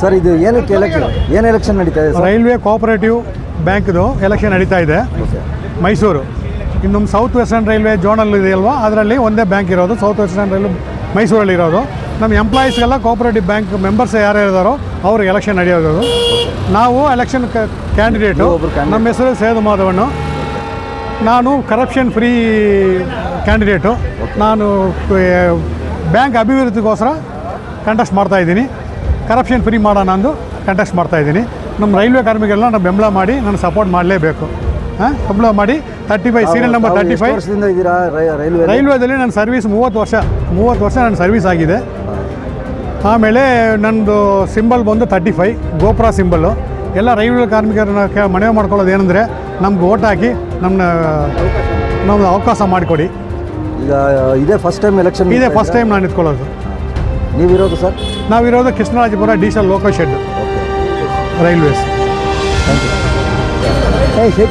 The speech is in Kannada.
ಸರ್ ಇದು ಏನಕ್ಕೆ ಎಲೆಕ್ಷನ್ ನಡೀತಾ ಇದೆ? ರೈಲ್ವೆ ಕೋಆಪರೇಟಿವ್ ಬ್ಯಾಂಕ್ದು ಎಲೆಕ್ಷನ್ ನಡೀತಾ ಇದೆ ಮೈಸೂರು. ಇನ್ನು ನಮ್ಮ ಸೌತ್ ವೆಸ್ಟರ್ನ್ ರೈಲ್ವೆ ಜೋನಲ್ ಇದೆಯಲ್ವಾ, ಅದರಲ್ಲಿ ಒಂದೇ ಬ್ಯಾಂಕ್ ಇರೋದು, ಸೌತ್ ವೆಸ್ಟರ್ನ್ ರೈಲ್ವೆ ಮೈಸೂರಲ್ಲಿ ಇರೋದು. ನಮ್ಮ ಎಂಪ್ಲಾಯೀಸ್ಗೆಲ್ಲ ಕೋಆಪರೇಟಿವ್ ಬ್ಯಾಂಕ್ ಮೆಂಬರ್ಸ್ ಯಾರು ಇದ್ದಾರೋ ಅವ್ರಿಗೆ ಎಲೆಕ್ಷನ್ ನಡೆಯೋದು. ನಾವು ಎಲೆಕ್ಷನ್ ಕ್ಯಾಂಡಿಡೇಟು. ನಮ್ಮ ಹೆಸರು ಸೇದು ಮಾಧವಣ್ಣು. ನಾನು ಕರಪ್ಷನ್ ಫ್ರೀ ಕ್ಯಾಂಡಿಡೇಟು. ನಾನು ಬ್ಯಾಂಕ್ ಅಭಿವೃದ್ಧಿಗೋಸ್ಕರ ಕಂಟೆಸ್ಟ್ ಮಾಡ್ತಾಯಿದ್ದೀನಿ. ಕರಪ್ಷನ್ ಫ್ರೀ ಮಾಡೋಣ ಅಂದು ಕಂಟೆಸ್ಟ್ ಮಾಡ್ತಾಯಿದ್ದೀನಿ. ನಮ್ಮ ರೈಲ್ವೆ ಕಾರ್ಮಿಕರೆಲ್ಲ ನಾನು ಬೆಂಬಲ ಮಾಡಿ ನಾನು ಸಪೋರ್ಟ್ ಮಾಡಲೇಬೇಕು. ಬೆಂಬಲ ಮಾಡಿ 35 ಸೀರಿಯಲ್ ನಂಬರ್ 35 ರೈಲ್ವೇದಲ್ಲಿ ನನ್ನ ಸರ್ವೀಸ್ 30 ವರ್ಷ ನನ್ನ ಸರ್ವೀಸ್ ಆಗಿದೆ. ಆಮೇಲೆ ನನ್ನದು ಸಿಂಬಲ್ ಬಂದು 35 ಗೋಪುರ ಸಿಂಬಲ್ಲು. ಎಲ್ಲ ರೈಲ್ವೆ ಕಾರ್ಮಿಕರನ್ನ ಮನವಿ ಮಾಡ್ಕೊಳ್ಳೋದು ಏನಂದರೆ ನಮ್ಗೆ ಓಟ್ ಹಾಕಿ ನಮ್ಗೆ ಅವಕಾಶ ಮಾಡಿಕೊಡಿ. ಈಗ ಇದೇ ಫಸ್ಟ್ ಟೈಮ್ ಎಲೆಕ್ಷನ್? ಇದೇ ಫಸ್ಟ್ ಟೈಮ್ ನಾನು ನಿಂತ್ಕೊಳ್ಳೋದು. ನೀವಿರೋದು ಸರ್? ನಾವಿರೋದು Krishnarajapura diesel loco shed railways. Thank you.